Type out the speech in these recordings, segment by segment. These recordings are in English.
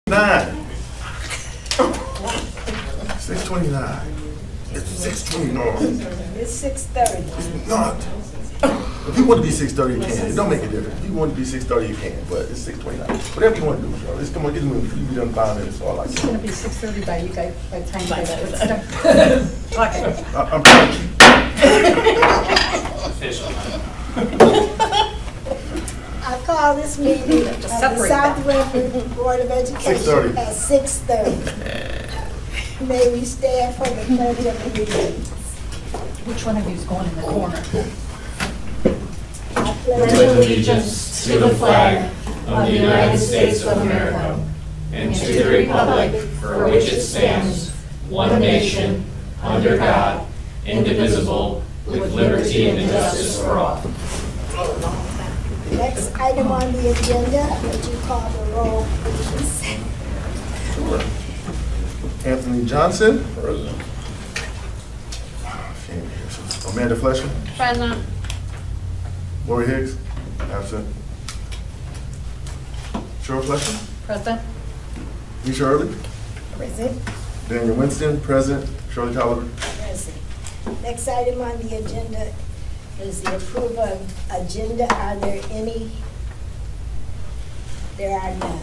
9. 6:29. It's 6:29. It's 6:30. It's not. If you want to be 6:30, you can. It don't make a difference. If you want to be 6:30, you can. But it's 6:29. Whatever you want to do, bro. Let's come on, get moving. You be done in 5 minutes. So I like It's it. gonna be 6:30 by you guys, by the time you guys get started. Okay. I'm trying to keep. Official. I call this meeting of the separate South River Board of 6:30. Education at 6:30. May we stand for the pledge of allegiance. Which one of you is going in the corner? I Pledge allegiance to the flag of the United States of America and to the republic for which it stands, one nation, under God, indivisible, with liberty and justice for all. Next item on the agenda, would you call the roll, please? Anthony Johnson. Present. Amanda Fletcher. Present. Lori Higgs. Absent. Cheryl Fletcher. Present. Nisha Early. Present. Daniel Winston. Present. Shirley Tolliver. Present. Next item on the agenda is the approval of agenda. Are there any? There are none.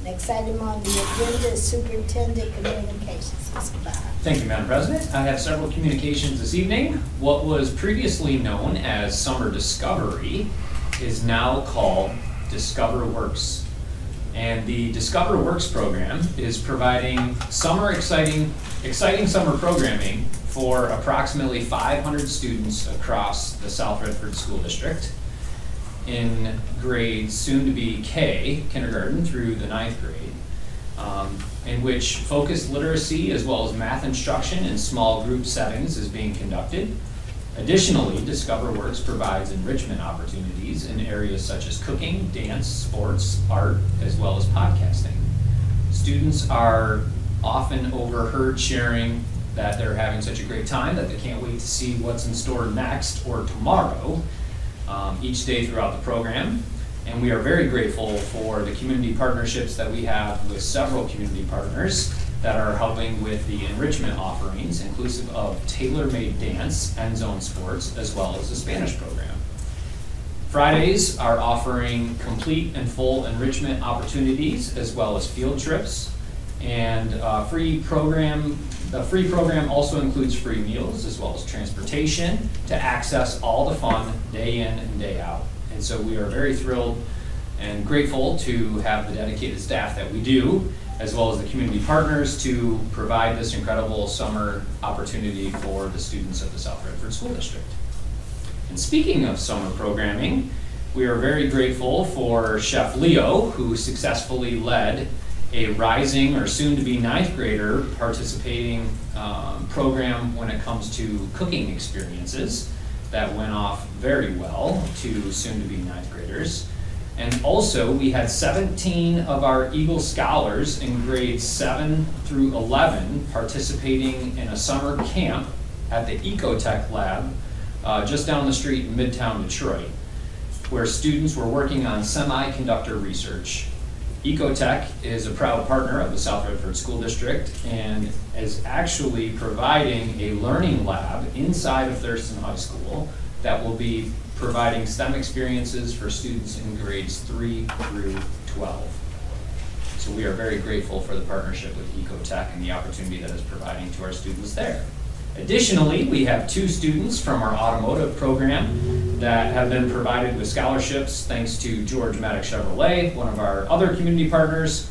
Next item on the agenda is superintendent communications. Mr. Bob. Thank you, Madam President. I have several communications this evening. What was previously known as Summer Discovery is now called Discover Works. And the Discover Works program is providing exciting summer programming for approximately 500 students across the South Redford School District in grades soon to be K, kindergarten, through the 9th grade, in which focused literacy as well as math instruction in small group settings is being conducted. Additionally, Discover Works provides enrichment opportunities in areas such as cooking, dance, sports, art, as well as podcasting. Students are often overheard sharing that they're having such a great time that they can't wait to see what's in store next or tomorrow, each day throughout the program. And we are very grateful for the community partnerships that we have with several community partners that are helping with the enrichment offerings, inclusive of tailor-made dance, End Zone Sports, as well as the Spanish program. Fridays are offering complete and full enrichment opportunities as well as field trips. And the free program also includes free meals as well as transportation to access all the fun day in and day out. And so we are very thrilled and grateful to have the dedicated staff that we do, as well as the community partners, to provide this incredible summer opportunity for the students of the South Redford School District. And speaking of summer programming, we are very grateful for Chef Leo, who successfully led a rising or soon-to-be 9th grader participating program when it comes to cooking experiences that went off very well to soon-to-be 9th graders. And also, we had 17 of our Eagle Scholars in grades 7 through 11 participating in a summer camp at the Ecotech Lab just down the street in Midtown Detroit, where students were working on semiconductor research. Ecotech is a proud partner of the South Redford School District and is actually providing a learning lab inside of Thurston High School that will be providing STEM experiences for students in grades 3 through 12. So we are very grateful for the partnership with Ecotech and the opportunity that it's providing to our students there. Additionally, we have 2 students from our automotive program that have been provided with scholarships thanks to George Maddox Chevrolet, one of our other community partners,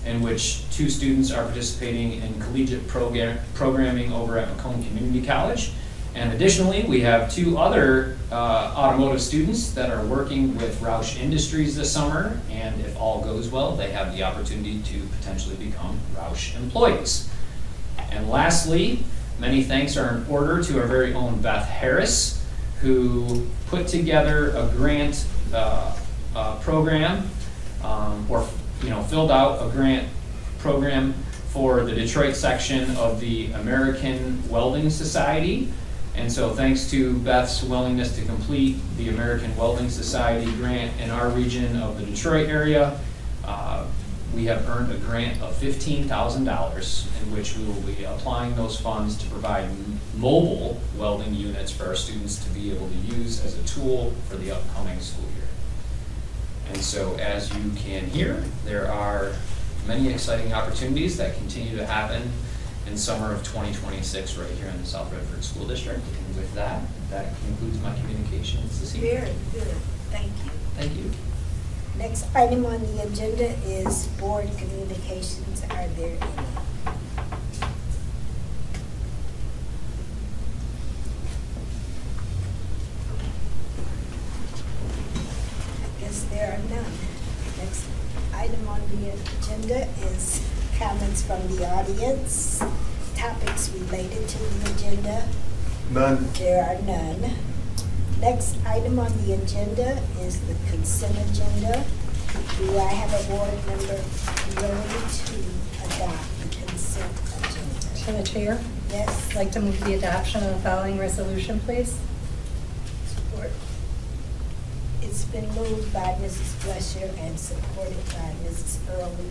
in which 2 students are participating in collegiate programming over at Macomb Community College. And additionally, we have 2 other automotive students that are working with Roush Industries this summer, and if all goes well, they have the opportunity to potentially become Roush employees. And lastly, many thanks are in order to our very own Beth Harris, who put together a grant program, filled out a grant program for the Detroit section of the American Welding Society. And so thanks to Beth's willingness to complete the American Welding Society grant in our region of the Detroit area, we have earned a grant of $15,000 in which we will be applying those funds to provide mobile welding units for our students to be able to use as a tool for the upcoming school year. And so as you can hear, there are many exciting opportunities that continue to happen in summer of 2026 right here in the South Redford School District. And with that, that concludes my communications this evening. Very good, thank you. Thank you. Next item on the agenda is board communications. Are there any? I guess there are none. Next item on the agenda is comments from the audience, topics related to the agenda. None. There are none. Next item on the agenda is the consent agenda. Do I have a board member willing to adopt the consent agenda? To the chair, Yes? I'd like to move the adoption of the following resolution, please. Support. It's been moved by Mrs. Fletcher and supported by Mrs. Early.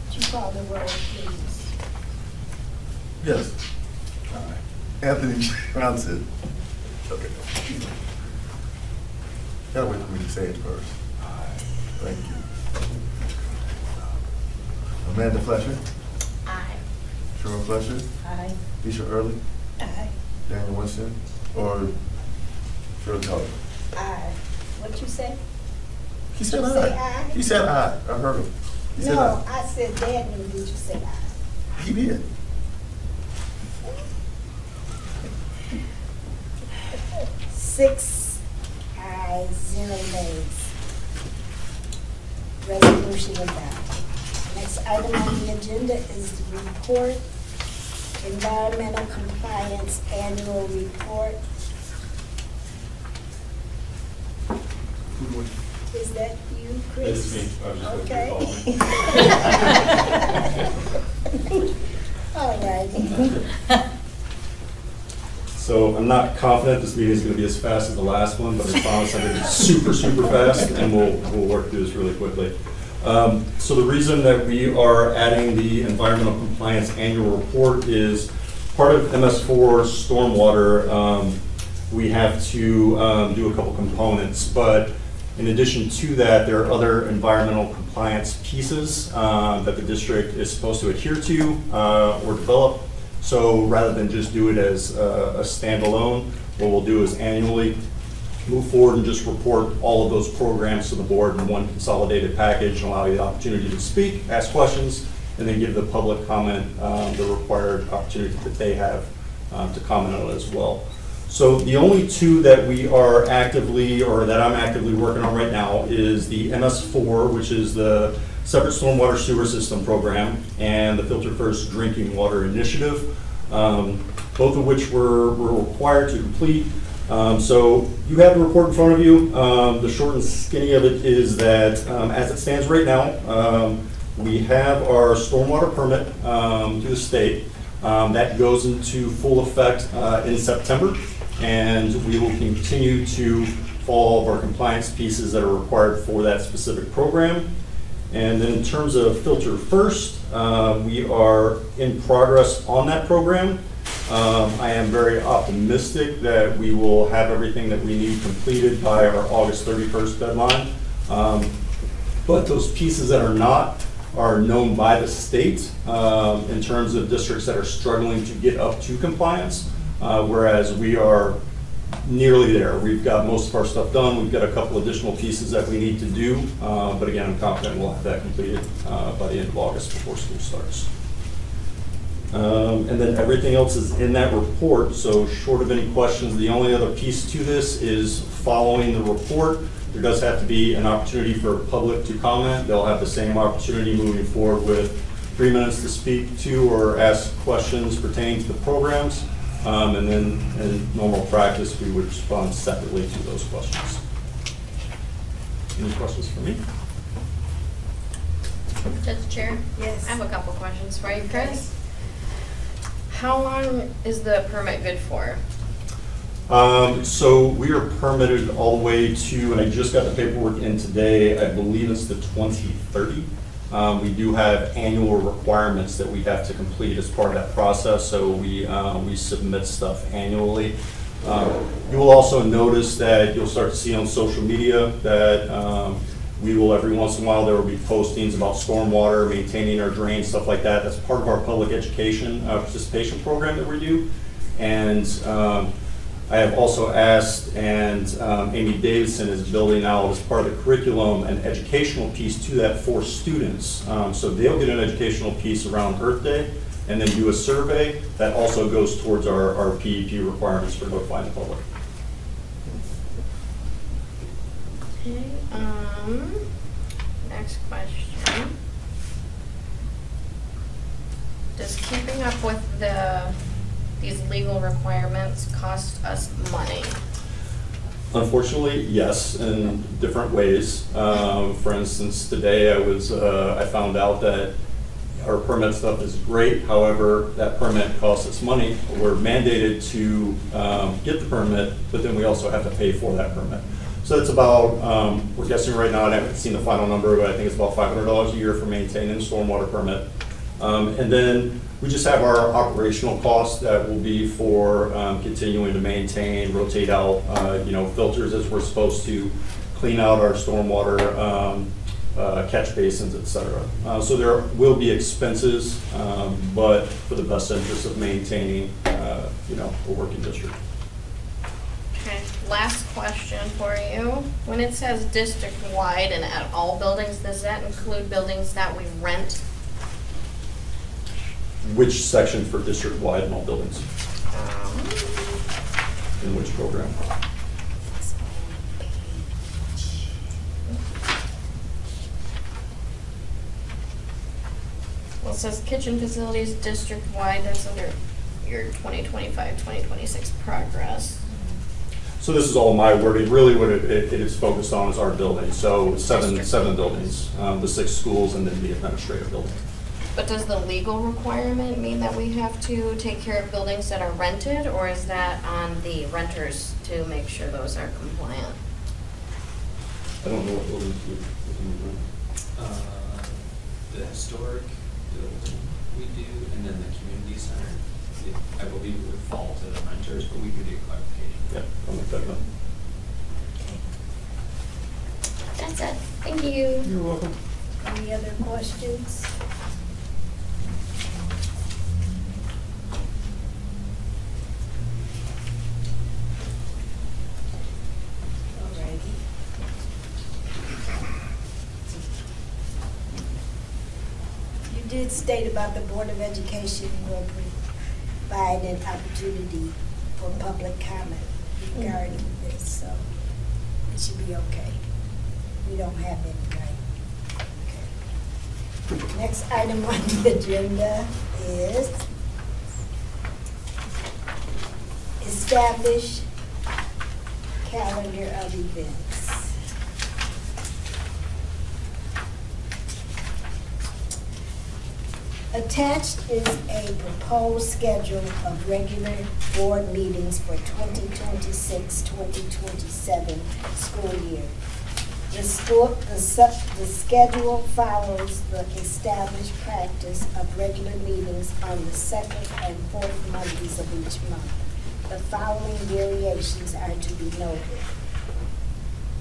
Would you call the roll, please? Yes. Anthony Johnson. Okay. Gotta wait for me to say it first. Thank you. Amanda Fletcher, Aye. Cheryl Fletcher, Aye. Keisha Early, Aye. Daniel Winston, or Cheryl Keller. Aye. What'd you say? He said Did you say aye. aye? He said aye. I heard him. He said No, aye. I said Daniel, did you say aye? He did. Six ayes, 0 nays. Resolution adopted. Next item on the agenda is the report, environmental compliance annual report. Is that you, Chris? It's me. I was just Okay. looking to All righty. So I'm not confident this meeting is going to be as fast as the last one, but I promise I'm going to be super, super fast, and we'll work through this really quickly. So the reason that we are adding the environmental compliance annual report is part of MS4 stormwater. We have to do a couple components, but in addition to that, there are other environmental compliance pieces that the district is supposed to adhere to or develop. So rather than just do it as a standalone, what we'll do is annually move forward and just report all of those programs to the board in one consolidated package and allow you the opportunity to speak, ask questions, and then give the public comment the required opportunity that they have to comment on it as well. So the only two that we are actively, or that I'm actively working on right now, is the MS4, which is the Separate Stormwater Sewer System Program, and the Filter First Drinking Water Initiative, both of which we're required to complete. So you have the report in front of you. The short and skinny of it is that as it stands right now, we have our stormwater permit through the state. That goes into full effect in September, and we will continue to follow all of our compliance pieces that are required for that specific program. And then in terms of Filter First, we are in progress on that program. I am very optimistic that we will have everything that we need completed by our August 31st deadline. But those pieces that are not are known by the state in terms of districts that are struggling to get up to compliance, whereas we are nearly there. We've got most of our stuff done. We've got a couple additional pieces that we need to do, but again, I'm confident we'll have that completed by the end of August before school starts. And then everything else is in that report, so short of any questions, the only other piece to this is following the report. There does have to be an opportunity for public to comment. They'll have the same opportunity moving forward with 3 minutes to speak to or ask questions pertaining to the programs. And then in normal practice, we would respond separately to those questions. Any questions for me? Judge Chair? Yes. I have a couple questions for you, Chris. How long is the permit good for? So we are permitted all the way to, and I just got the paperwork in today, I believe it's the 2030. We do have annual requirements that we have to complete as part of that process, so we submit stuff annually. You will also notice that you'll start to see on social media that we will, every once in a while, there will be postings about stormwater, maintaining our drains, stuff like that. That's part of our public education participation program that we do. And I have also asked, and Amy Davidson is building out as part of the curriculum an educational piece to that for students. So they'll get an educational piece around Earth Day and then do a survey that also goes towards our PEP requirements for notifying the public. Okay, next question. Does keeping up with these legal requirements cost us money? Unfortunately, yes, in different ways. For instance, today I found out that our permit stuff is great, however, that permit costs us money. We're mandated to get the permit, but then we also have to pay for that permit. So it's about, we're guessing right now, I haven't seen the final number, but I think it's about $500 a year for maintaining the stormwater permit. And then we just have our operational costs that will be for continuing to maintain, rotate out, filters as we're supposed to, clean out our stormwater catch basins, et cetera. So there will be expenses, but for the best interest of maintaining, a working district. Okay, last question for you. When it says district-wide and at all buildings, does that include buildings that we rent? Which section for district-wide in all buildings? In which program? Well, it says kitchen facilities district-wide, that's under your 2025, 2026 progress. So this is all my wording. Really what it is focused on is our buildings. So seven District. buildings, the 6 schools and then the administrative building. But does the legal requirement mean that we have to take care of buildings that are rented, or is that on the renters to make sure those are compliant? I don't know what buildings we The historic building we do, and then the community center, I believe it would fall to the renters, but we could get clarification. Yeah, I'll make that up. That's it. Thank you. You're welcome. Any other questions? Alrighty. You did state about the Board of Education will provide an opportunity for public comment regarding this, so it should be okay. We don't have any, right? Okay. Next item on the agenda is establish calendar of events. Attached is a proposed schedule of regular board meetings for 2026-2027 school year. The schedule follows the established practice of regular meetings on the second and fourth Mondays of each month. The following variations are to be noted.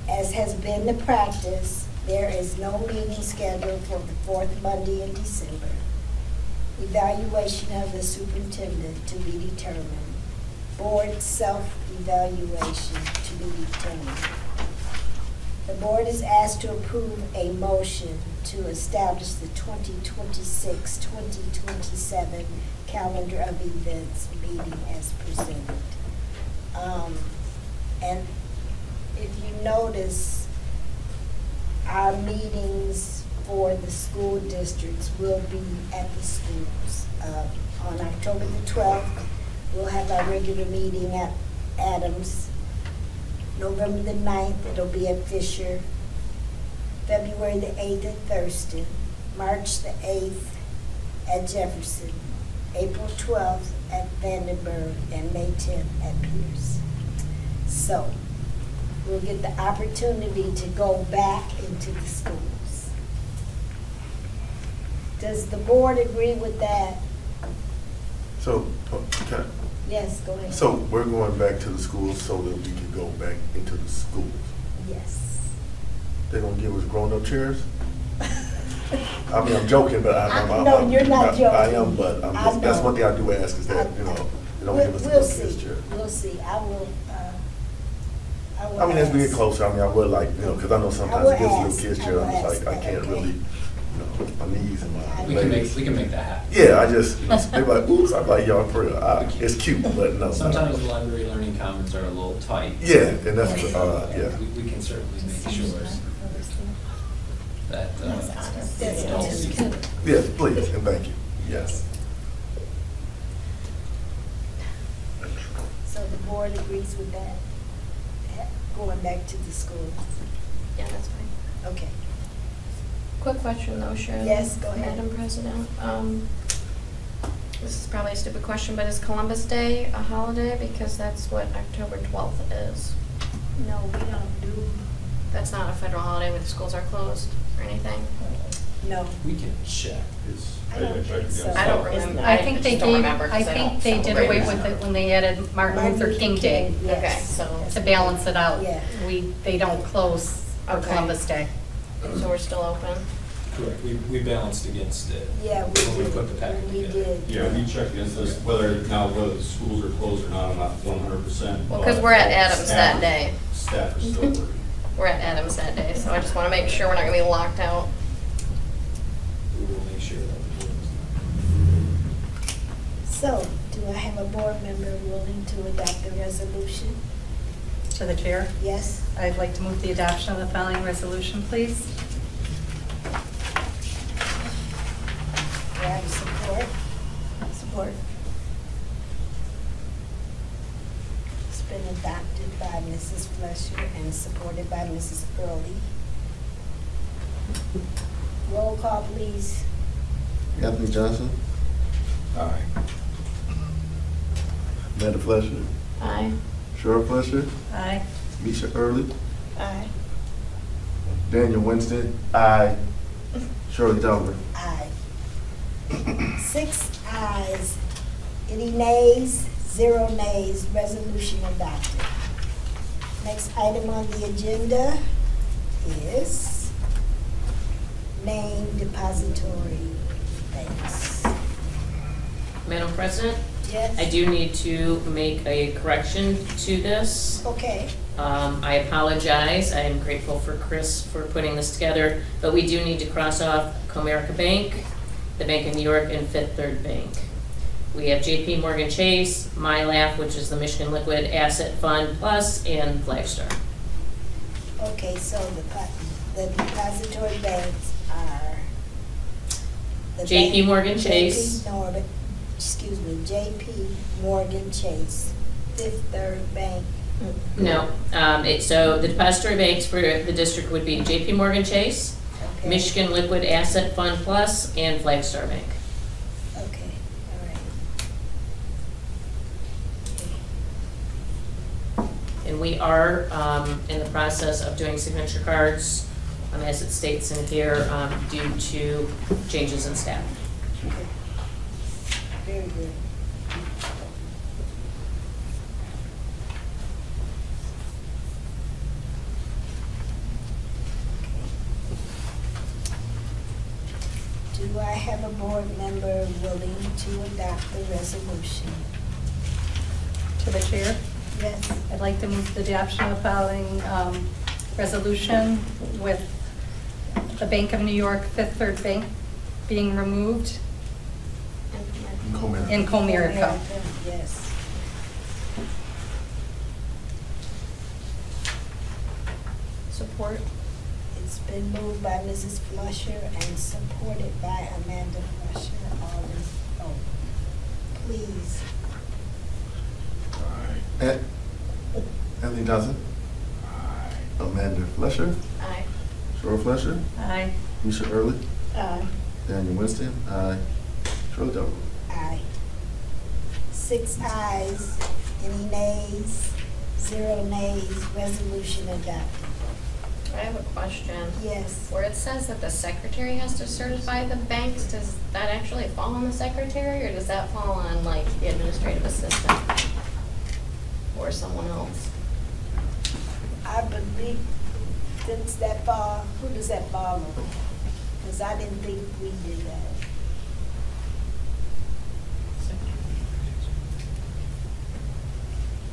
As has been the practice, there is no meeting scheduled for the fourth Monday in December. Evaluation of the superintendent to be determined. Board self-evaluation to be determined. The board is asked to approve a motion to establish the 2026-2027 calendar of events meeting as presented. And if you notice, our meetings for the school districts will be at the schools. On October the 12th, we'll have our regular meeting at Adams. November the 9th, it'll be at Fisher. February the 8th at Thurston. March the 8th at Jefferson. April 12th at Vandenberg, and May 10th at Pierce. So, we'll get the opportunity to go back into the schools. Does the board agree with that? So, okay, Yes, go ahead. so we're going back to the schools so that we can go back into the schools. Yes. They're gonna give us grown-up chairs? I mean, I'm joking, but I'm. No, you're not joking. I am, but I that's know. one thing I do ask is that, you know, they don't give us a We'll little kids see. chair. We'll see. I will I mean, as we get ask. closer, I mean, I would like, you know, because I know sometimes will it gives a ask. little kids I chair, will I'm just ask like, I that, can't okay? really, you know, my knees and my We can legs. make that happen. Yeah, I just, they're like, oops, I'm like, y'all, for real, it's cute, but no. Sometimes the library learning commons are a little tight. Yeah, and that's, yeah. We can certainly make sure that, That's adults just see. good. Yes, please, and thank you, yes. So the board agrees with that, going back to the schools? Yeah, that's fine. Okay. Quick question though, Shirley. Yes, go ahead. Madam President, this is probably a stupid question, but is Columbus Day a holiday? Because that's what October 12th is. No, we don't do, That's not a federal holiday where the schools are closed or anything? no. We can check. I don't think so. I don't It's remember. not. I think they just don't gave, remember 'cause I I think don't they did celebrate away it. with it when they added Martin Luther King Day Yes. Okay, so, to balance it out. Yeah. They don't close for Okay. Columbus Day. so we're still open? Correct, we balanced against it. Yeah, we When we did. put the packet We together. did. Yeah, we checked against this, whether the schools are closed or not, I'm not 100%. Well, because we're at Adams that day. Staff are still working. We're at Adams that day, so I just want to make sure we're not going to be locked out. We will make sure that the board is So, do I have a board member willing to adopt the resolution? To the chair, Yes? I'd like to move the adoption of the following resolution, please. Do I have support? Support. It's been adopted by Mrs. Fletcher and supported by Mrs. Early. Roll call, please. Anthony Johnson? Aye. Amanda Fletcher? Aye. Cheryl Fletcher? Aye. Misha Early? Aye. Daniel Winston? Aye. Shirley Delver? Aye. 6 ayes, any nays? 0 nays, resolution adopted. Next item on the agenda is name depository banks. Madam President, Yes? I do need to make a correction to this. Okay, I apologize, I am grateful for Chris for putting this together, but we do need to cross off Comerica Bank, the Bank of New York, and Fifth Third Bank. We have JP Morgan Chase, MyLaugh, which is the Michigan Liquid Asset Fund Plus, and Flagstar. okay, so the depository banks are. the JP bank- Morgan Chase. JP Morgan Chase, Fifth Third Bank. No, so the depository banks for the district would be JP Morgan Chase, Okay. Michigan Liquid Asset Fund Plus, and Flagstar Bank. Okay, all right. And we are in the process of doing signature cards, as it states in here, due to changes in staff. Okay. Very good. Do I have a board member willing to adopt the resolution? To the chair, Yes? I'd like to move the adoption of the following resolution with the Bank of New York, Fifth Third Bank being removed in Comerica. Yes. Support? It's been moved by Mrs. Flusher and supported by Amanda Flusher. All this, oh, please. Anthony Johnson? Aye. Amanda Fletcher? Aye. Cheryl Fletcher? Aye. Misha Early? Aye. Daniel Winston? Aye. Shirley Delver? Aye. 6 ayes, any nays? 0 nays, resolution adopted. I have a question. Yes. Where it says that the secretary has to certify the banks, does that actually fall on the secretary, or does that fall on like the administrative assistant? Or someone else? I believe, since that fall, who does that fall on? Because I didn't think we did that.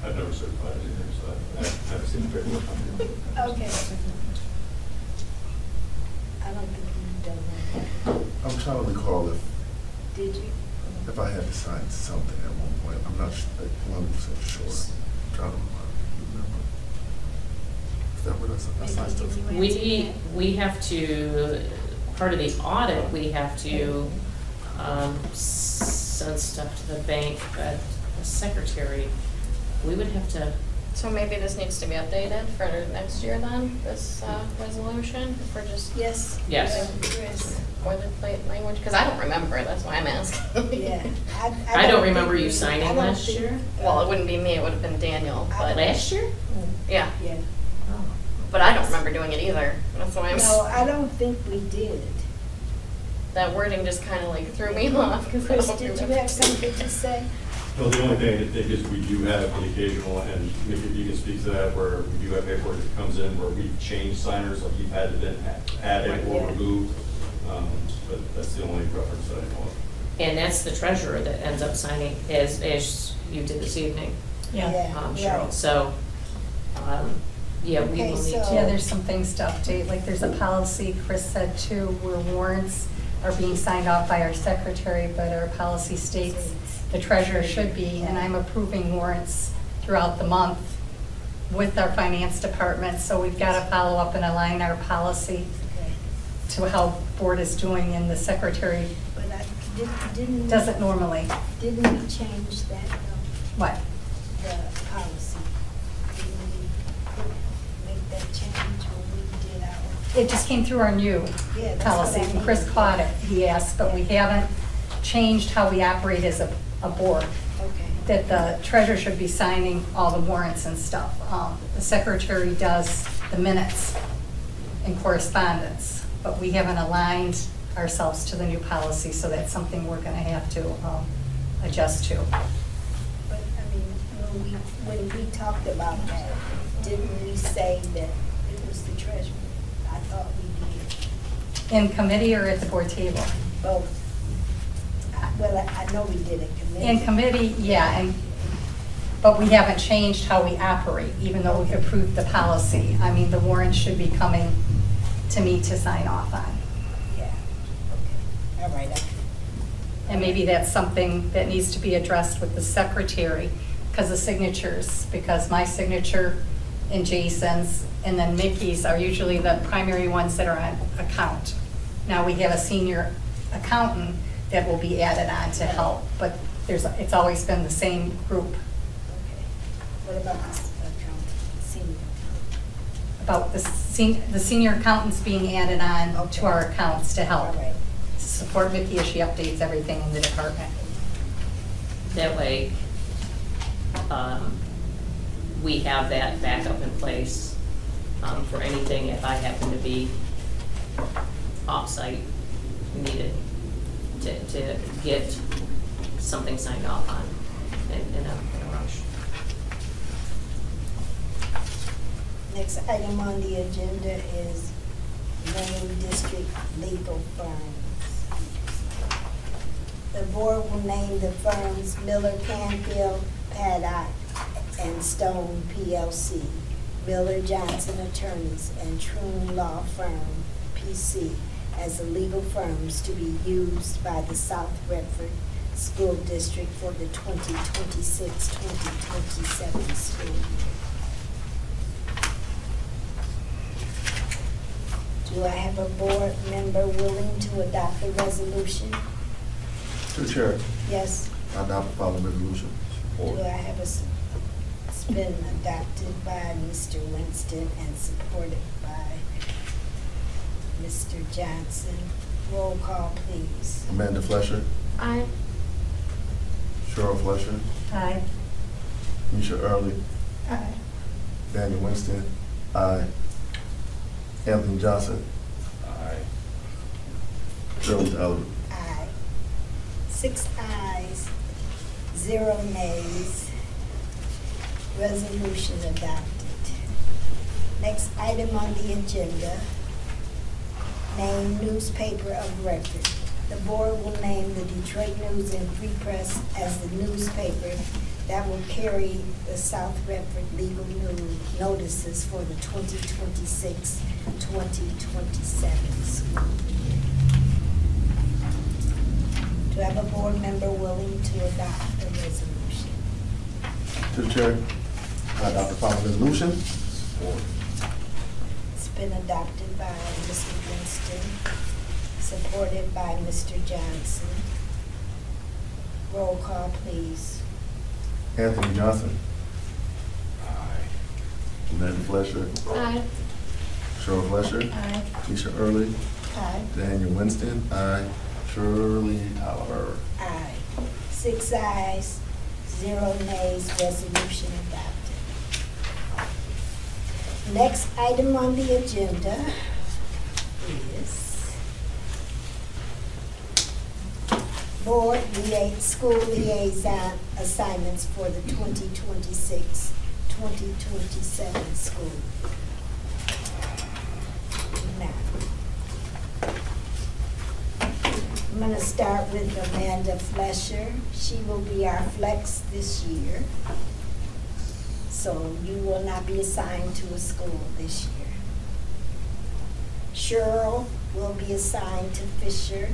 I've never certified it either, so I've never seen the paperwork. Okay. I don't think you've done that. I'm trying to recall Did you? if I had to sign something at one point. I'm not 100% sure. I'm trying to remember. Is that what I signed stuff? We have to, part of the audit, we have to send stuff to the bank, but the secretary, we would have to, So maybe this needs to be updated for next year then, this resolution, if we're just Yes. Yes. Chris. boilerplate language, because I don't remember, that's why I'm asking. Yeah. I don't remember think you we- signing I don't last think- year. Well, it wouldn't be me, it would have been Daniel, but, Last year? yeah, Yeah. but I don't remember doing it either, that's why I'm, No, I don't think we did. that wording just kind of like threw me off, because I Chris, don't did remember. you have something to say? Well, the only thing I think is we do have the occasional, and maybe you can speak to that, where we do have paperwork that comes in where we've changed signers, like you've had to been added or Yeah. removed. But that's the only reference that I know of. And that's the treasurer that ends up signing, as you did this evening, Yeah, Cheryl. right. So, yeah, we Okay, will need so- to. Yeah, there's some things to update, like there's a policy, Chris said too, where warrants are being signed off by our secretary, but our policy states the treasurer should be, and I'm approving warrants throughout the month with our finance department, so we've got to follow up and align our policy Okay. to how board is doing, and the secretary But didn't. doesn't normally. Didn't we change that, though, What? the policy? Didn't we make that change when we did our? It just came through our new Yeah, that's policy, what I and Chris mean. caught it, he asked, but we haven't changed how we operate as a board. Okay. That the treasurer should be signing all the warrants and stuff. The secretary does the minutes and correspondence, but we haven't aligned ourselves to the new policy, so that's something we're gonna have to adjust to. But, I mean, when we talked about that, didn't we say that it was the treasurer? I thought we did In committee or at the board table? both. Well, I know we did it committee. In committee, yeah, but we haven't changed how we operate, even though we've approved the policy. I mean, the warrants should be coming to me to sign off on. Yeah, okay, all right. And maybe that's something that needs to be addressed with the secretary, because the signatures, because my signature and Jason's, and then Mickey's are usually the primary ones that are on account. Now we have a senior accountant that will be added on to help, but it's always been the same group. Okay. What about this account, senior? About the senior accountants being added on to our accounts to help. All right. To support Mickey as she updates everything in the department. That way, we have that backup in place for anything if I happen to be off-site needed to get something signed off on in a rush. Next item on the agenda is name district legal firms. The board will name the firms Miller Canfield, Paddock, and Stone PLC, Miller Johnson Attorneys, and Troon Law Firm, PC, as the legal firms to be used by the South Redford School District for the 2026-2027 school year. Do I have a board member willing to adopt the resolution? To the chair, Yes. I adopt the following resolution. Do I have it's been adopted by Mr. Winston and supported by Mr. Johnson? Roll call, please. Amanda Flesher, I, Cheryl Flesher, Aye. Misha Early, Daniel Winston, aye. Anthony Johnson, Aye. Gerald Allen. Aye. 6 ayes, 0 nays. Resolution adopted. Next item on the agenda, name newspaper of record. The board will name the Detroit News and Free Press as the newspaper that will carry the South Redford legal news notices for the 2026-2027 school year. Do I have a board member willing to adopt the resolution? To the chair, I adopt the following resolution. It's been adopted by Mr. Winston, supported by Mr. Johnson. Roll call, please. Anthony Johnson, Aye. Amanda Fletcher, Aye. Cheryl Fletcher, Aye. Keisha Early, Aye. Daniel Winston, aye. Shirley Oliver. Aye. 6 ayes, 0 nays, resolution adopted. Next item on the agenda is school liaison assignments for the 2026-2027 school. Now, I'm gonna start with Amanda Fletcher. She will be our flex this year. So you will not be assigned to a school this year. Cheryl will be assigned to Fisher.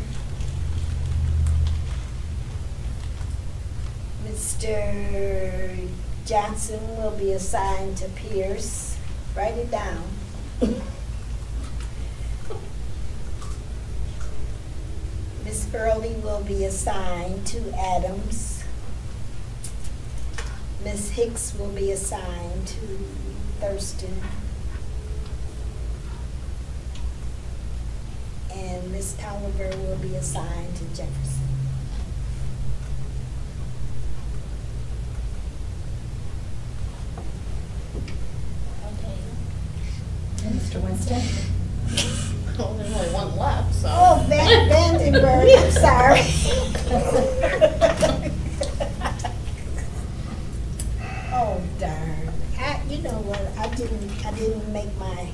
Mr. Johnson will be assigned to Pierce. Write it down. Miss Early will be assigned to Adams. Miss Hicks will be assigned to Thurston. And Miss Oliver will be assigned to Jefferson. And Mr. Winston? Well, there's only one left, so. Oh, Vandenberg, I'm sorry. Oh, darn. You know what, I didn't make my,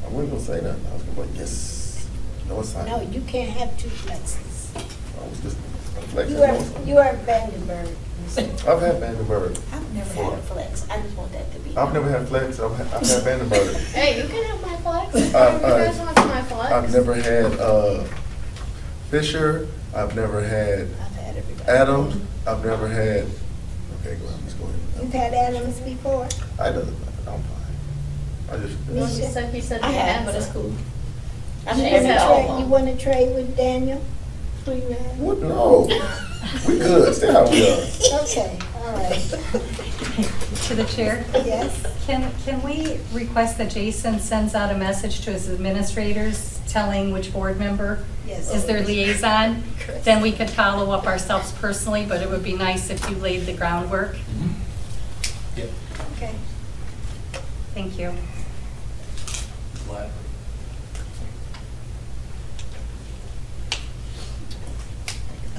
I wasn't gonna say that. I was gonna be like, yes. No assignment. no, you can't have 2 flexes. I was just flexing. You are Vandenberg. I've had Vandenberg. I've never had a flex. I just want that to be. I've never had flex. I've had Vandenberg. Hey, you can have my flex. If you Uh, guys want my flex. I've never had Fisher. I've never had I've had everybody. Adams. I've never had. Okay, go ahead. Let's go You've ahead. had Adams before? I doesn't. I'm fine. I just. Well, he said I he have, had, but it's some. cool. She I've has never had all all of of You them. want to trade with Daniel? Who you have? What? No. We good. Stay how we are. Okay, all right. To the chair? Yes? Can we request that Jason sends out a message to his administrators telling which board member Yes. is their liaison? Then we could follow up ourselves personally, but it would be nice if you laid the groundwork. Yep. Okay. Thank you. Glad.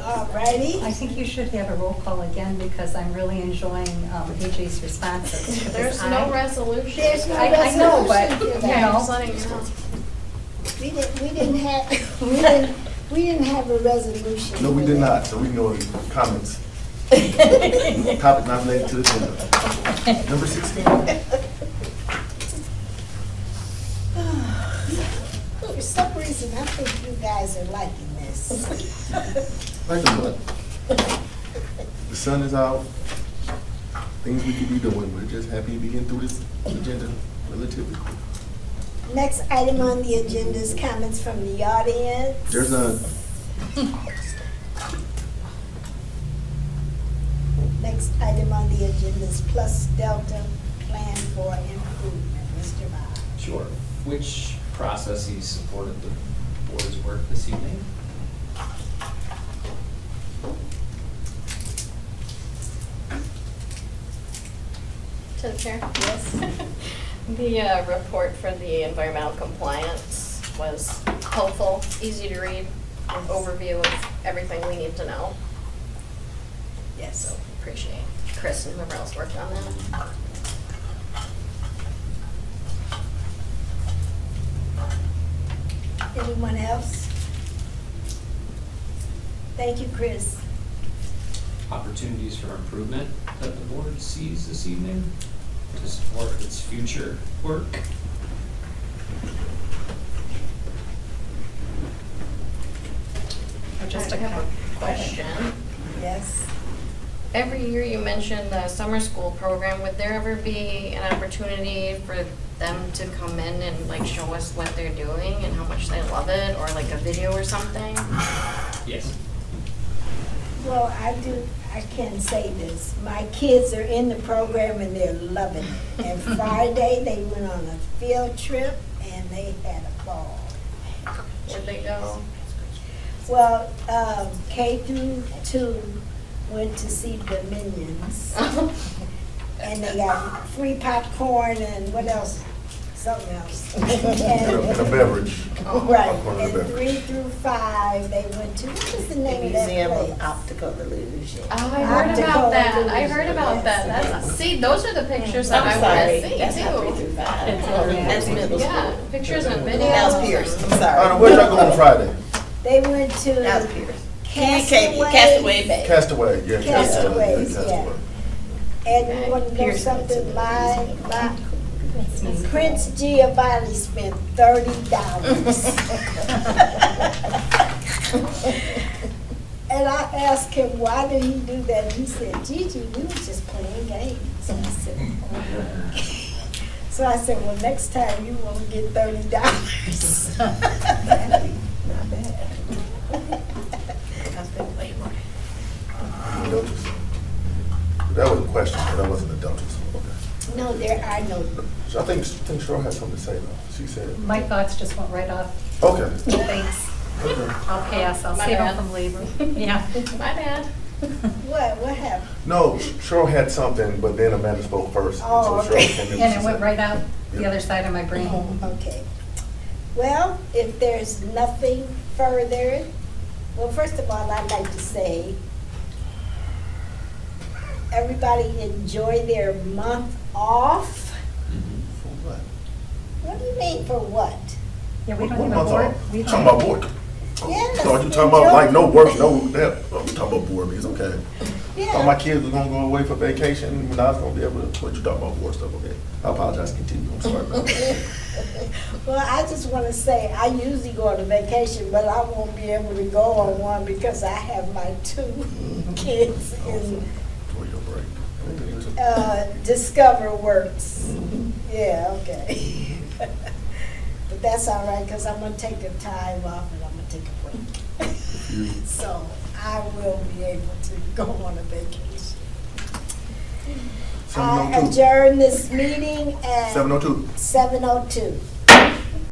All righty. I think you should have a roll call again because I'm really enjoying AJ's responses. because There's no I- resolution. There's no I know, but, resolution for you that. know. Just letting you know. We didn't have, we didn't have a resolution. No, we for did that. not. So we can go to comments. Topic not related to the agenda. Number 16. For some reason, I think you guys are liking this. Like the what? The sun is out. Things we could be doing. We're just happy to be getting through this agenda relatively quick. Next item on the agenda is comments from the audience. There's none. Next item on the agenda is Plus Delta Plan for Improvement. Mr. Bob. Sure. Which processes supported the board's work this evening? To the chair? Yes. The report for the environmental compliance was helpful, easy to read, overview of everything we need to know. Yes. So appreciate Chris and whoever else worked on that. Anyone else? Thank you, Chris. Opportunities for improvement that the board sees this evening to support its future work. Just a question. Yes. Every year you mention the summer school program. Would there ever be an opportunity for them to come in and like show us what they're doing and how much they love it, or like a video or something? Yes. Well, I can say this. My kids are in the program and they're loving it. And Friday, they went on a field trip and they had a ball. Where'd they go? Well, K through 2 went to see the Minions. And they got free popcorn and what else? Something else. And a beverage. Right, Popcorn and a and beverage. 3 through 5, they went to, what is the The name of that Museum place? of Optical Illusion. Oh, I heard Optical about that. I illusion, heard about that. yes. That's, see, those are the pictures that I I'm want sorry, to see that's not 3 too. through 5. It's That's middle Yeah, school. pictures and videos. That was Pierce, I'm All right, sorry. where'd y'all go on Friday? They went to That was Pierce. Castaway. Castaway Bay. Castaway, yeah, Castaway. Castaways, yeah. Castaway. And you want to know Pierce. something? My Prince Giovanni spent $30. And I asked him, why did he do that? He said, Gigi, we were just playing games. And I said, "Oh." So I said, well, next time you won't get $30. Not bad. I spent way more. Adults. That was a question, but that wasn't adults. Okay. No, there are no, So I think Cheryl had something to say though. She said. My thoughts just went right off. Okay. Thanks. Okay. I'll pass, I'll My save bad. them from labor. Yeah. My bad. what happened? No, Cheryl had something, but then Amanda spoke first. and Oh, so Cheryl okay. came in And she it went said- right out the Yeah. other side of my brain. Okay. Well, if there's nothing further, well, first of all, I'd like to say, everybody enjoy their month off. For what? What do you mean for what? Yeah, we don't What even month board. off? We Talking don't- about board. Yes, So you talking about like no enjoy. work, no, that, I'm talking about board meetings, okay. Thought my Yeah. kids were gonna go away for vacation, and I was gonna be able to, what you talking about board stuff, okay. I apologize, continue, I'm sorry about that. Well, I just want to say, I usually go on a vacation, but I won't be able to go on one because I have my 2 kids in For your break. Discover Works. Yeah, okay. But that's all right, because I'm gonna take the time off and I'm gonna take a break. So I will be able to go on a vacation. I 7:02. adjourn this meeting at 7:02. 7:02.